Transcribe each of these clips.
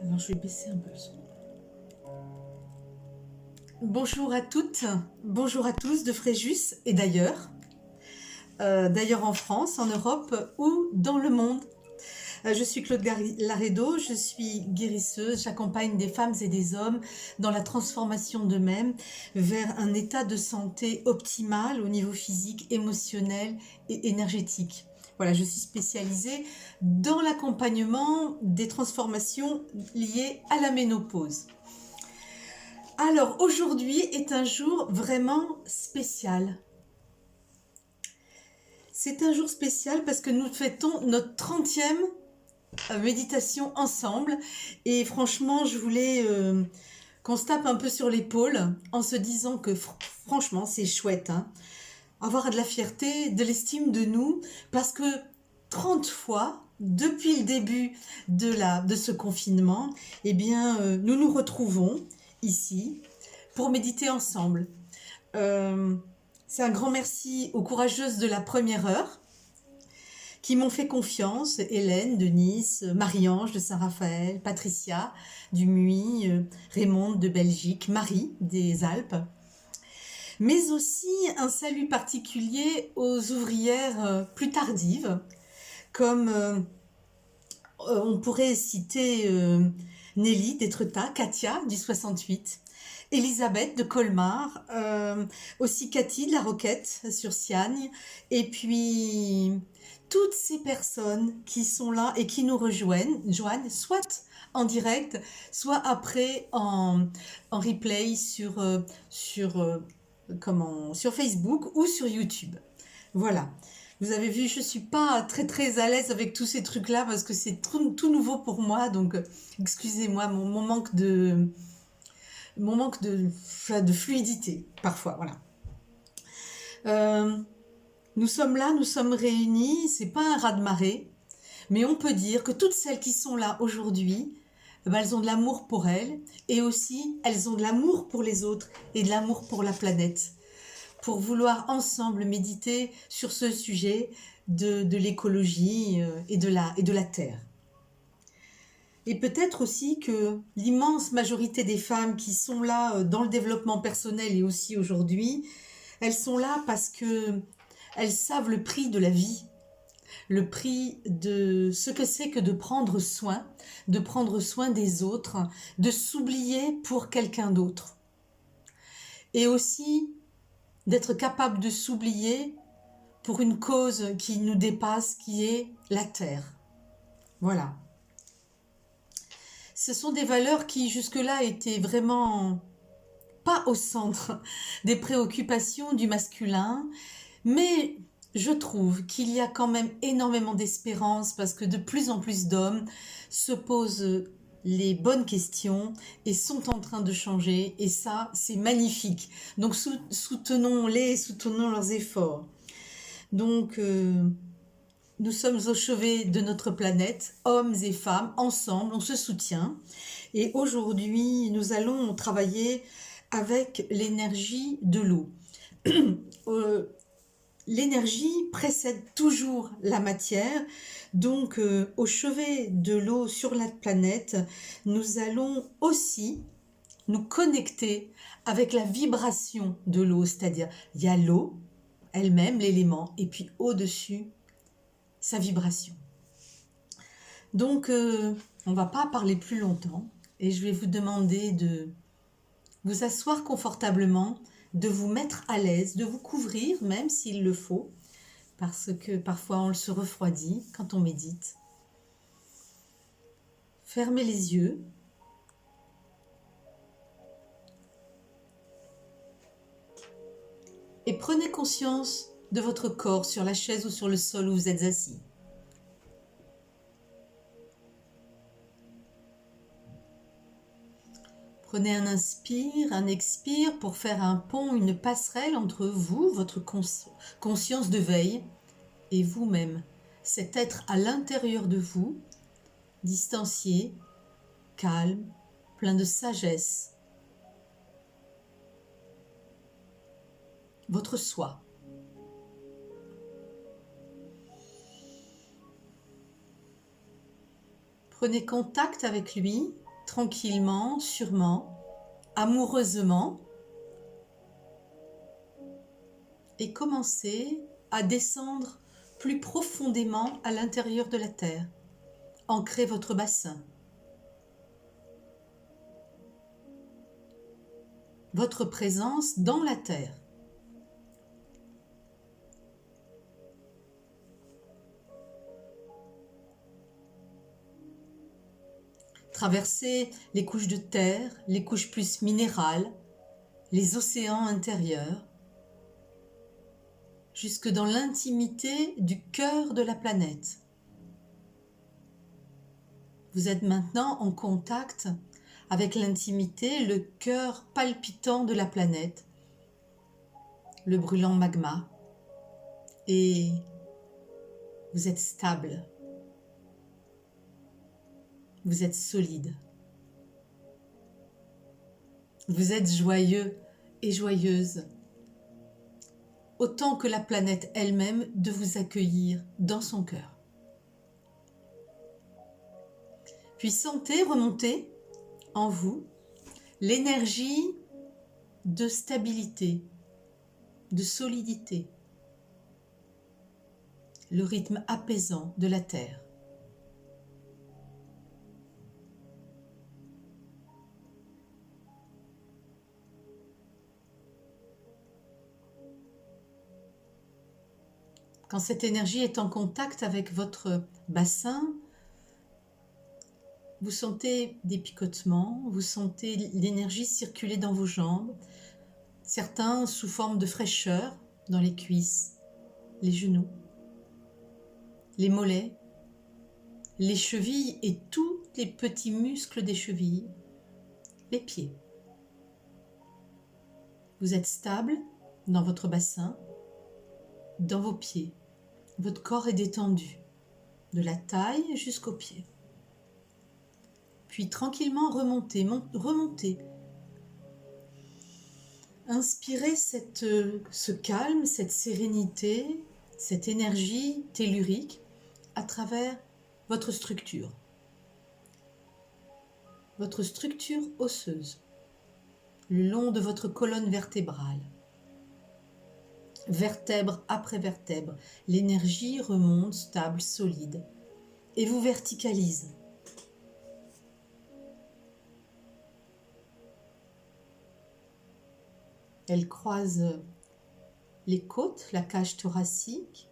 Alors je vais baisser un peu le son. Bonjour à toutes, bonjour à tous de Fréjus et d'ailleurs. D'ailleurs en France, en Europe ou dans le monde. Je suis Claude Laredo, je suis guérisseuse, j'accompagne des femmes et des hommes dans la transformation d'eux-mêmes vers un état de santé optimal au niveau physique, émotionnel et énergétique. Voilà, je suis spécialisée dans l'accompagnement des transformations liées à la ménopause. Alors aujourd'hui est un jour vraiment spécial. C'est un jour spécial parce que nous fêtons notre 30e méditation ensemble et franchement je voulais qu'on se tape un peu sur l'épaule en se disant que franchement c'est chouette, hein, avoir de la fierté, de l'estime de nous parce que 30 fois depuis le début de ce confinement, eh bien nous nous retrouvons ici pour méditer ensemble. C'est un grand merci aux courageuses de la première heure qui m'ont fait confiance, Hélène de Nice, Marie-Ange de Saint-Raphaël, Patricia du Muy, Raymonde de Belgique, Marie des Alpes. Mais aussi un salut particulier aux ouvrières plus tardives, comme on pourrait citer Nelly d'Étretat, Katia du 68, Elisabeth de Colmar, aussi Cathy de la Roquette sur Siagne, et puis toutes ces personnes qui sont là et qui nous rejoignent, soit en direct, soit après en replay sur Facebook ou sur YouTube. Voilà. Vous avez vu, je ne suis pas très à l'aise avec tous ces trucs-là parce que c'est tout nouveau pour moi. Donc, excusez-moi mon manque de fluidité parfois. Voilà. Nous sommes là, nous sommes réunis. C'est pas un raz-de-marée, mais on peut dire que toutes celles qui sont là aujourd'hui, elles ont de l'amour pour elles et aussi elles ont de l'amour pour les autres et de l'amour pour la planète, pour vouloir ensemble méditer sur ce sujet de l'écologie et de la Terre. Et peut-être aussi que l'immense majorité des femmes qui sont là dans le développement personnel et aussi aujourd'hui, elles sont là parce que elles savent le prix de la vie, le prix de ce que c'est que de prendre soin des autres, de s'oublier pour quelqu'un d'autre. Et aussi d'être capable de s'oublier pour une cause qui nous dépasse, qui est la Terre. Voilà. Ce sont des valeurs qui jusque-là étaient vraiment pas au centre des préoccupations du masculin, mais je trouve qu'il y a quand même énormément d'espérance parce que de plus en plus d'hommes se posent les bonnes questions et sont en train de changer et ça c'est magnifique. Donc soutenons-les, soutenons leurs efforts. Donc nous sommes au chevet de notre planète, hommes et femmes, ensemble, on se soutient. Et aujourd'hui, nous allons travailler avec l'énergie de l'eau. L'énergie précède toujours la matière, donc au chevet de l'eau sur la planète, nous allons aussi nous connecter avec la vibration de l'eau, c'est-à-dire il y a l'eau elle-même, l'élément, et puis au-dessus, sa vibration. Donc, on ne va pas parler plus longtemps et je vais vous demander de vous asseoir confortablement, de vous mettre à l'aise, de vous couvrir même s'il le faut, parce que parfois on se refroidit quand on médite. Fermez les yeux. Et prenez conscience de votre corps sur la chaise ou sur le sol où vous êtes assis. Prenez un inspire, un expire pour faire un pont, une passerelle entre vous, votre conscience de veille, et vous-même, cet être à l'intérieur de vous, distancié, calme, plein de sagesse. Votre soi. Prenez contact avec lui tranquillement, sûrement, amoureusement, et commencez à descendre plus profondément à l'intérieur de la terre. Ancrez votre bassin, votre présence dans la terre. Traversez les couches de terre, les couches plus minérales, les océans intérieurs, jusque dans l'intimité du cœur de la planète. Vous êtes maintenant en contact avec l'intimité, le cœur palpitant de la planète, le brûlant magma, et vous êtes stable, vous êtes solide, vous êtes joyeux et joyeuse, autant que la planète elle-même de vous accueillir dans son cœur. Puis sentez remonter en vous l'énergie de stabilité, de solidité, le rythme apaisant de la Terre. Quand cette énergie est en contact avec votre bassin, vous sentez des picotements, vous sentez l'énergie circuler dans vos jambes, certains sous forme de fraîcheur dans les cuisses, les genoux, les mollets, les chevilles et tous les petits muscles des chevilles, les pieds. Vous êtes stable dans votre bassin, dans vos pieds. Votre corps est détendu, de la taille jusqu'aux pieds. Puis tranquillement remontez, remontez. Inspirez ce calme, cette sérénité, cette énergie tellurique à travers votre structure osseuse, le long de votre colonne vertébrale. Vertèbre après vertèbre, l'énergie remonte stable, solide, et vous verticalise. Elle croise les côtes, la cage thoracique,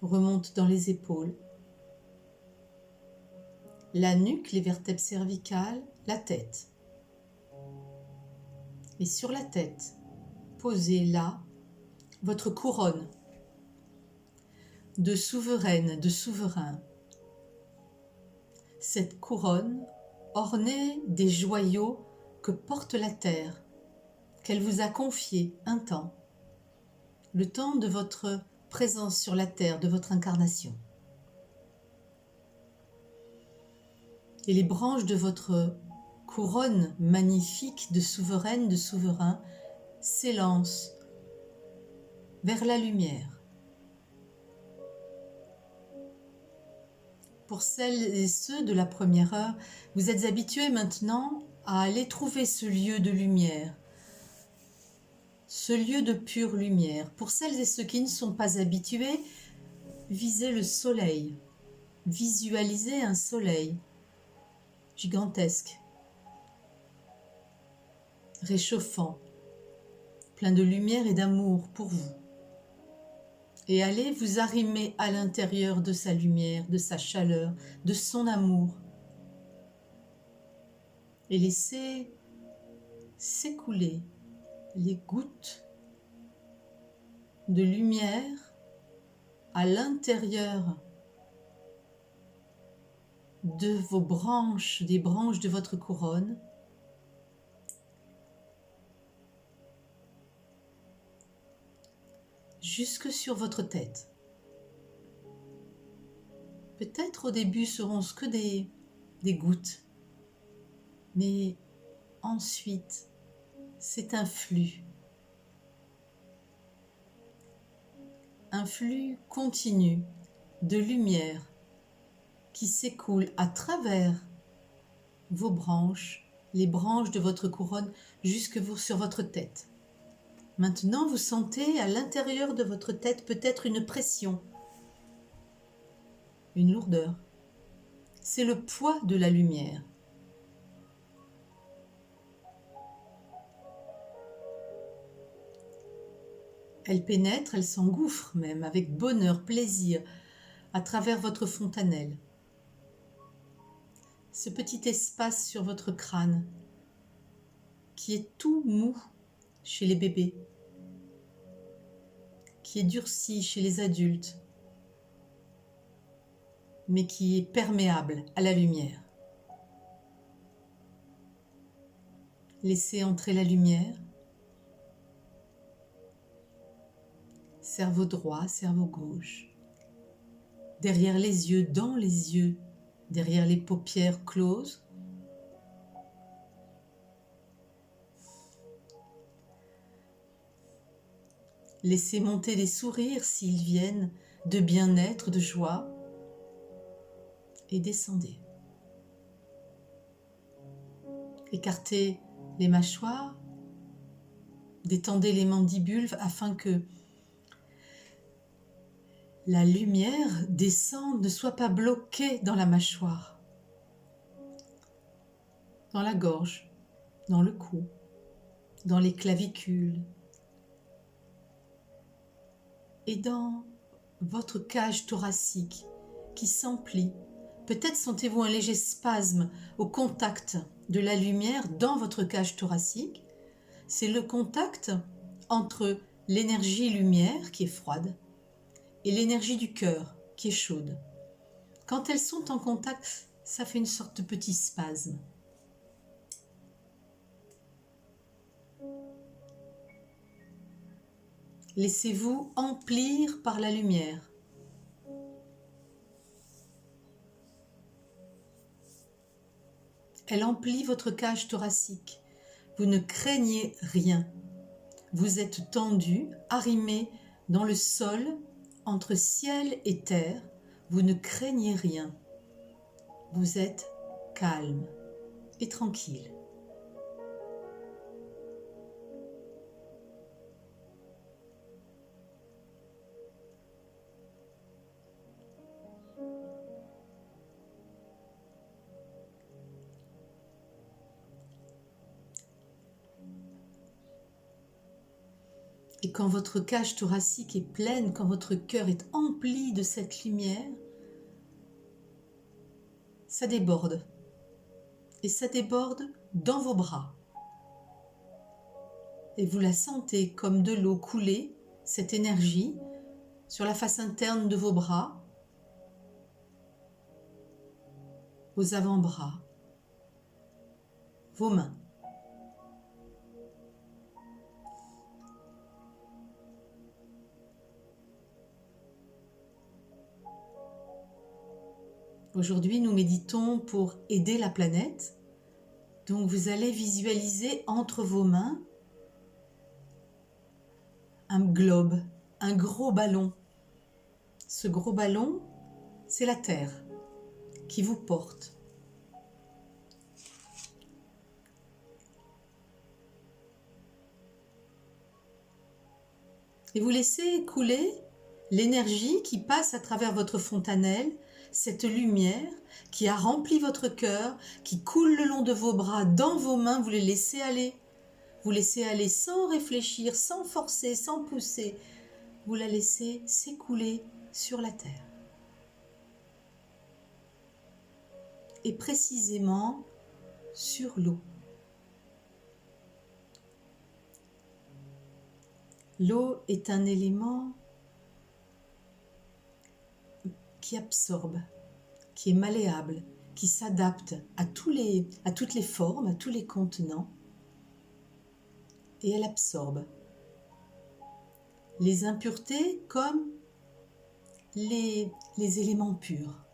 remonte dans les épaules, la nuque, les vertèbres cervicales, la tête. Et sur la tête, posez là votre couronne de souveraine, de souverain. Cette couronne ornée des joyaux que porte la terre, qu'elle vous a confié un temps, le temps de votre présence sur la terre, de votre incarnation. Et les branches de votre couronne magnifique de souveraine, de souverain, s'élancent vers la lumière. Pour celles et ceux de la première heure, vous êtes habitués maintenant à aller trouver ce lieu de lumière, ce lieu de pure lumière. Pour celles et ceux qui ne sont pas habitués, visez le soleil, visualisez un soleil gigantesque, réchauffant, plein de lumière et d'amour pour vous. Et allez vous arrimer à l'intérieur de sa lumière, de sa chaleur, de son amour. Et laissez s'écouler les gouttes de lumière à l'intérieur de vos branches, des branches de votre couronne, jusque sur votre tête. Peut-être au début seront-ce que des gouttes, mais ensuite c'est un flux continu de lumière qui s'écoule à travers vos branches, les branches de votre couronne jusque sur votre tête. Maintenant, vous sentez à l'intérieur de votre tête peut-être une pression, une lourdeur. C'est le poids de la lumière. Elle pénètre, elle s'engouffre même avec bonheur, plaisir, à travers votre fontanelle. Ce petit espace sur votre crâne qui est tout mou chez les bébés, qui est durci chez les adultes, mais qui est perméable à la lumière. Laissez entrer la lumière. Cerveau droit, cerveau gauche. Derrière les yeux, dans les yeux, derrière les paupières closes. Laissez monter des sourires s'ils viennent, de bien-être, de joie. Et descendez. Écartez les mâchoires, détendez les mandibules afin que la lumière descende, ne soit pas bloquée dans la mâchoire, dans la gorge, dans le cou, dans les clavicules et dans votre cage thoracique qui s'emplit. Peut-être sentez-vous un léger spasme au contact de la lumière dans votre cage thoracique. C'est le contact entre l'énergie lumière qui est froide et l'énergie du cœur qui est chaude. Quand elles sont en contact, ça fait une sorte de petit spasme. Laissez-vous emplir par la lumière. Elle emplit votre cage thoracique. Vous ne craignez rien. Vous êtes tendu, arrimé dans le sol, entre ciel et terre. Vous ne craignez rien. Vous êtes calme et tranquille. Et quand votre cage thoracique est pleine, quand votre cœur est empli de cette lumière, ça déborde. Et ça déborde dans vos bras. Et vous la sentez comme de l'eau couler, cette énergie, sur la face interne de vos bras, vos avant-bras, vos mains. Aujourd'hui, nous méditons pour aider la planète. Donc, vous allez visualiser entre vos mains un globe, un gros ballon. Ce gros ballon, c'est la Terre qui vous porte. Et vous laissez couler l'énergie qui passe à travers votre fontanelle, cette lumière qui a rempli votre cœur, qui coule le long de vos bras, dans vos mains, vous les laissez aller. Vous laissez aller sans réfléchir, sans forcer, sans pousser. Vous la laissez s'écouler sur la terre. Et précisément sur l'eau. L'eau est un élément qui absorbe, qui est malléable, qui s'adapte à toutes les formes, à tous les contenants, et elle absorbe les impuretés comme les éléments purs.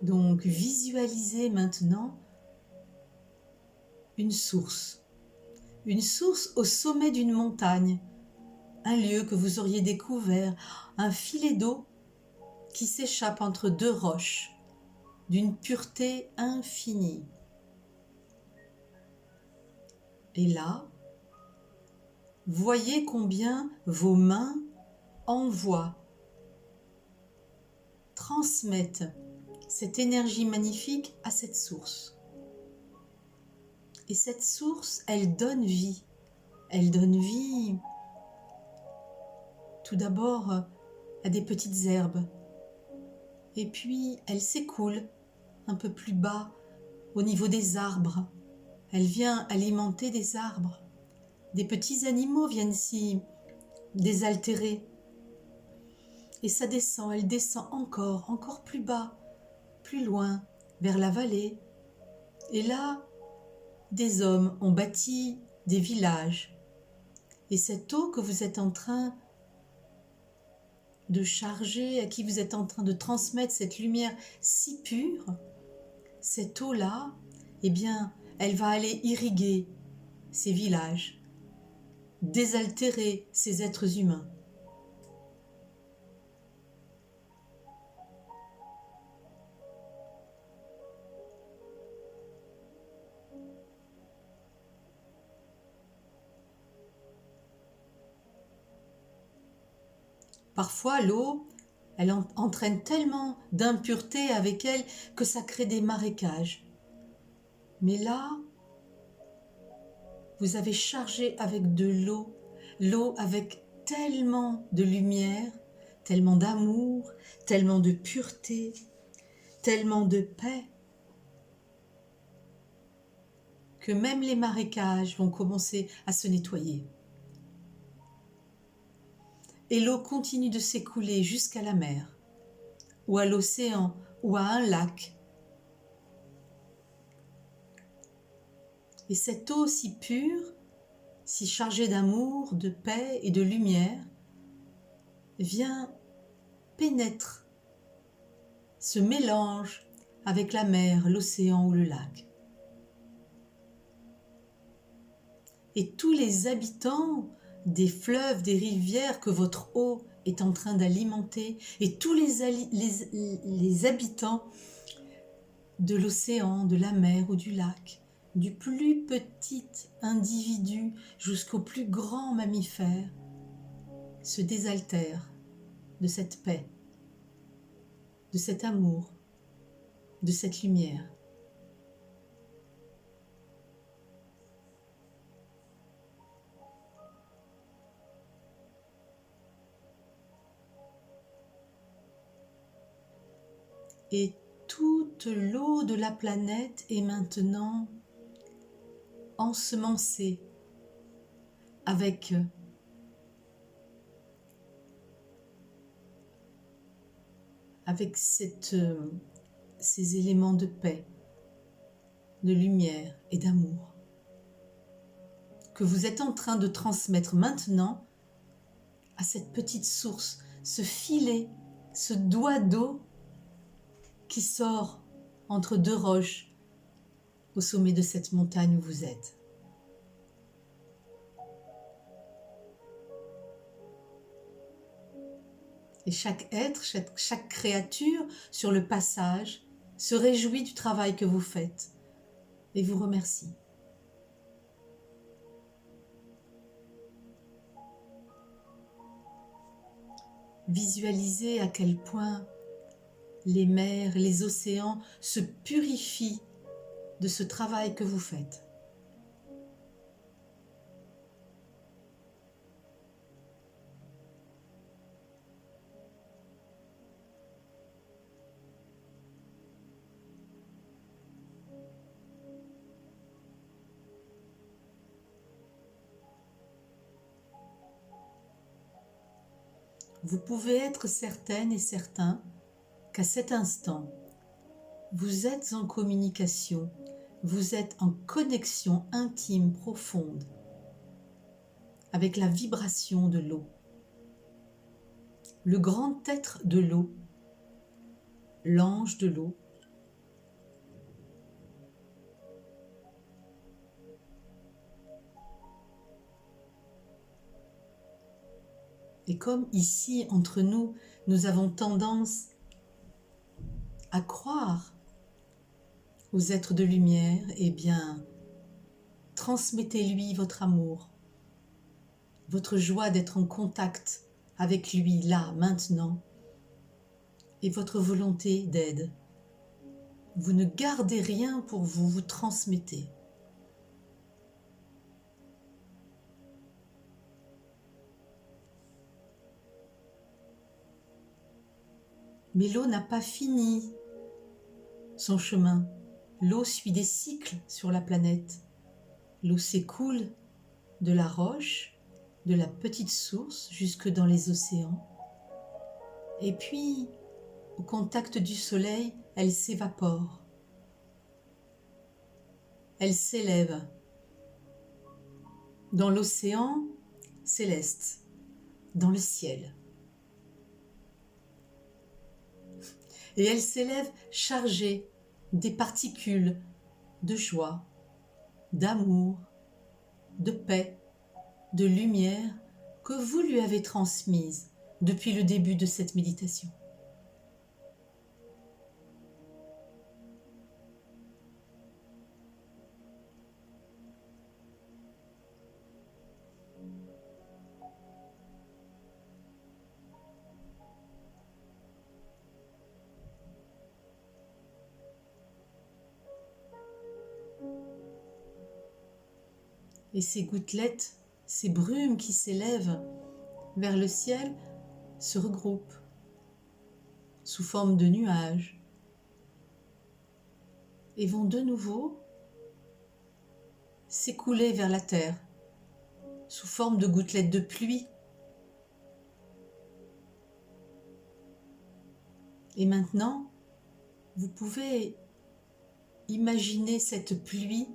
Donc visualisez maintenant une source au sommet d'une montagne, un lieu que vous auriez découvert, un filet d'eau qui s'échappe entre deux roches d'une pureté infinie. Et là, voyez combien vos mains envoient, transmettent cette énergie magnifique à cette source. Et cette source, elle donne vie. Elle donne vie tout d'abord à des petites herbes. Et puis, elle s'écoule un peu plus bas au niveau des arbres. Elle vient alimenter des arbres. Des petits animaux viennent s'y désaltérer. Et ça descend, elle descend encore plus bas, plus loin, vers la vallée. Et là, des hommes ont bâti des villages. Et cette eau que vous êtes en train de charger, à qui vous êtes en train de transmettre cette lumière si pure, cette eau-là, eh bien, elle va aller irriguer ces villages, désaltérer ces êtres humains. Parfois, l'eau, elle entraîne tellement d'impuretés avec elle que ça crée des marécages. Mais là, vous avez chargé avec de l'eau avec tellement de lumière, tellement d'amour, tellement de pureté, tellement de paix, que même les marécages vont commencer à se nettoyer. Et l'eau continue de s'écouler jusqu'à la mer, ou à l'océan, ou à un lac. Et cette eau si pure, si chargée d'amour, de paix et de lumière, vient, pénètre, se mélange avec la mer, l'océan ou le lac. Et tous les habitants des fleuves, des rivières que votre eau est en train d'alimenter, et tous les habitants de l'océan, de la mer ou du lac, du plus petit individu jusqu'au plus grand mammifère, se désaltèrent de cette paix, de cet amour, de cette lumière. Et toute l'eau de la planète est maintenant ensemencée avec ces éléments de paix, de lumière et d'amour que vous êtes en train de transmettre maintenant à cette petite source, ce filet, ce doigt d'eau qui sort entre deux roches au sommet de cette montagne où vous êtes. Et chaque être, chaque créature sur le passage se réjouit du travail que vous faites et vous remercie. Visualisez à quel point les mers, les océans se purifient de ce travail que vous faites. Vous pouvez être certaine et certain qu'à cet instant, vous êtes en communication, vous êtes en connexion intime, profonde, avec la vibration de l'eau, le grand être de l'eau, l'ange de l'eau, et comme ici, entre nous, nous avons tendance à croire aux êtres de lumière, eh bien, transmettez-lui votre amour, votre joie d'être en contact avec lui là, maintenant, et votre volonté d'aide. Vous ne gardez rien pour vous, vous transmettez. Mais l'eau n'a pas fini son chemin. L'eau suit des cycles sur la planète. L'eau s'écoule de la roche, de la petite source jusque dans les océans. Et puis, au contact du soleil, elle s'évapore. Elle s'élève dans l'océan céleste, dans le ciel. Et elle s'élève chargée des particules de joie, d'amour, de paix, de lumière que vous lui avez transmises depuis le début de cette méditation. Et ces gouttelettes, ces brumes qui s'élèvent vers le ciel se regroupent sous forme de nuages et vont de nouveau s'écouler vers la terre sous forme de gouttelettes de pluie. Et maintenant, vous pouvez imaginer cette pluie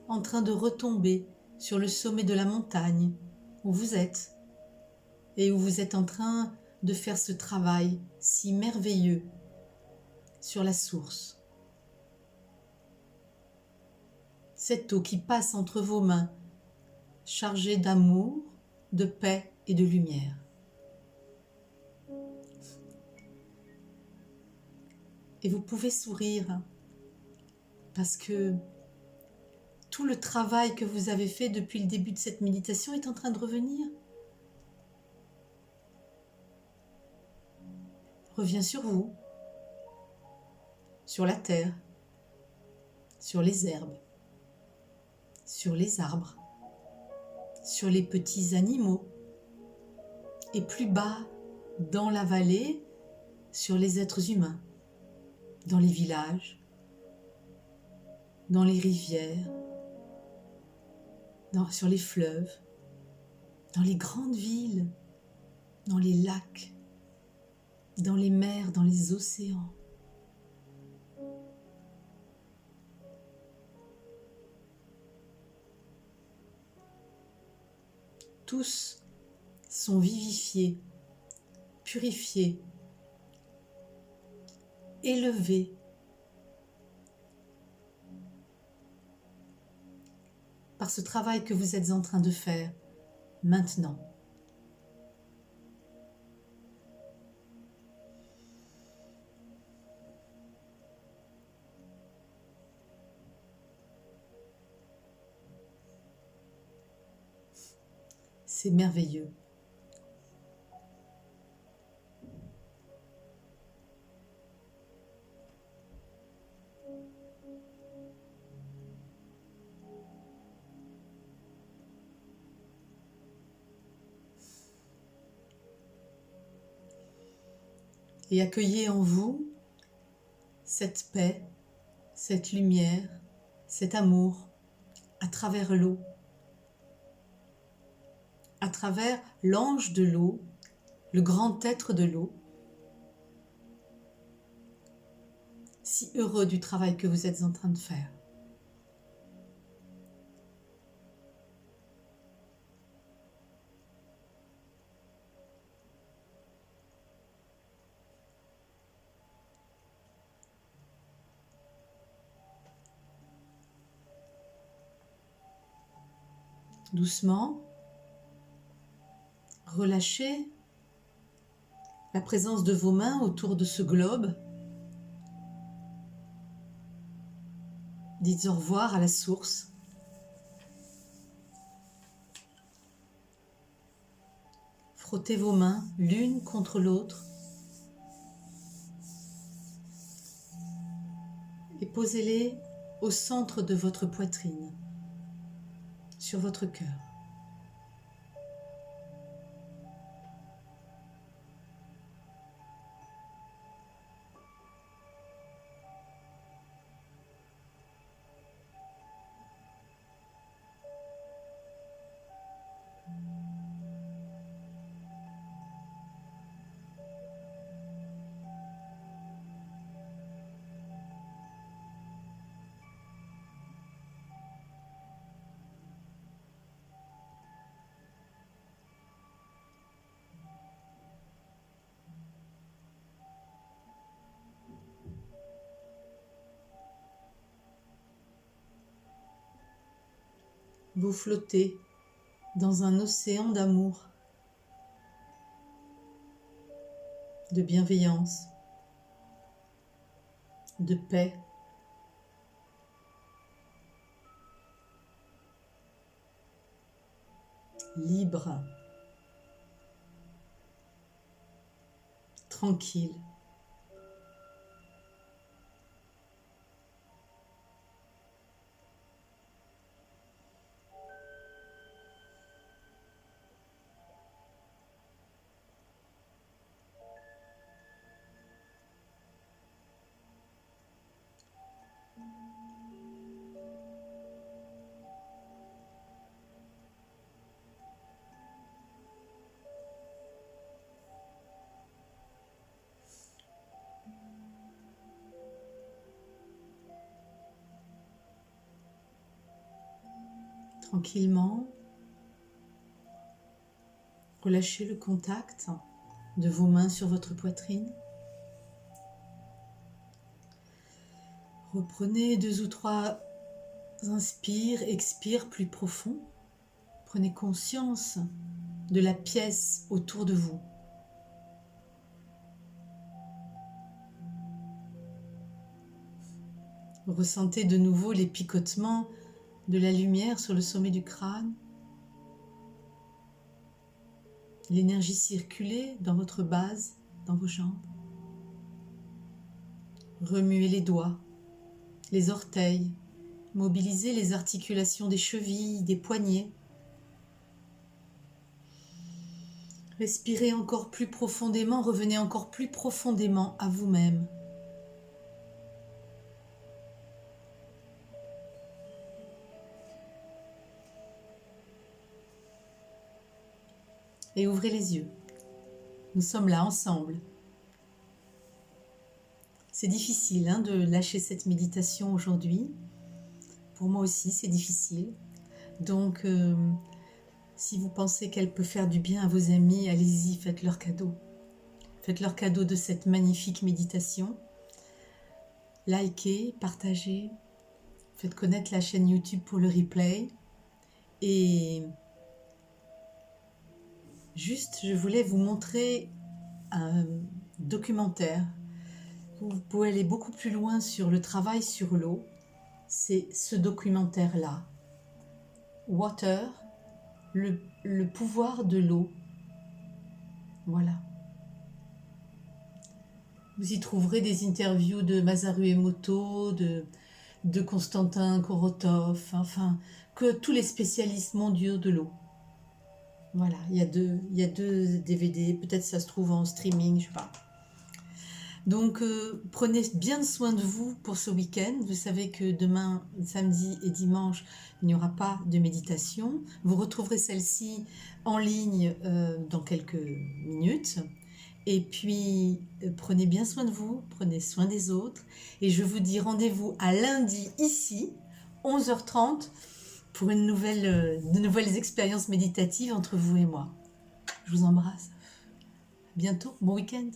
en train de retomber sur le sommet de la montagne où vous êtes et où vous êtes en train de faire ce travail si merveilleux sur la source. Cette eau qui passe entre vos mains, chargée d'amour, de paix et de lumière. Et vous pouvez sourire parce que tout le travail que vous avez fait depuis le début de cette méditation est en train de revenir. Revient sur vous, sur la terre, sur les herbes, sur les arbres, sur les petits animaux et plus bas dans la vallée, sur les êtres humains, dans les villages, dans les rivières, sur les fleuves, dans les grandes villes, dans les lacs, dans les mers, dans les océans. Tous sont vivifiés, purifiés, élevés par ce travail que vous êtes en train de faire maintenant. C'est merveilleux. Et accueillez en vous cette paix, cette lumière, cet amour à travers l'eau, à travers l'ange de l'eau, le grand être de l'eau, si heureux du travail que vous êtes en train de faire. Doucement, relâchez la présence de vos mains autour de ce globe Dites au revoir à la source. Frottez vos mains l'une contre l'autre et posez-les au centre de votre poitrine, sur votre cœur. Vous flottez dans un océan d'amour, de bienveillance, de paix. Libre, tranquille. Tranquillement, relâchez le contact de vos mains sur votre poitrine. Reprenez 2 ou 3 inspires, expires plus profonds. Prenez conscience de la pièce autour de vous. Ressentez de nouveau les picotements de la lumière sur le sommet du crâne. L'énergie circuler dans votre base, dans vos jambes. Remuez les doigts, les orteils, mobilisez les articulations des chevilles, des poignets. Respirez encore plus profondément, revenez encore plus profondément à vous-même. Et ouvrez les yeux. Nous sommes là ensemble. C'est difficile de lâcher cette méditation aujourd'hui. Pour moi aussi, c'est difficile. Donc, si vous pensez qu'elle peut faire du bien à vos amis, allez-y, faites-leur cadeau. Faites-leur cadeau de cette magnifique méditation. Likez, partagez. Faites connaître la chaîne YouTube pour le replay. Et juste, je voulais vous montrer un documentaire. Vous pouvez aller beaucoup plus loin sur le travail sur l'eau. C'est ce documentaire-là. Water, le pouvoir de l'eau. Voilà. Vous y trouverez des interviews de Masaru Emoto, de Konstantin Korotov, enfin, que tous les spécialistes mondiaux de l'eau. Voilà, il y a deux DVD, peut-être ça se trouve en streaming, je sais pas. Donc, prenez bien soin de vous pour ce week-end. Vous savez que demain, samedi et dimanche, il n'y aura pas de méditation. Vous retrouverez celle-ci en ligne dans quelques minutes. Et puis, prenez bien soin de vous, prenez soin des autres. Et je vous dis rendez-vous à lundi ici, 11h30, pour de nouvelles expériences méditatives entre vous et moi. Je vous embrasse. À bientôt, bon week-end.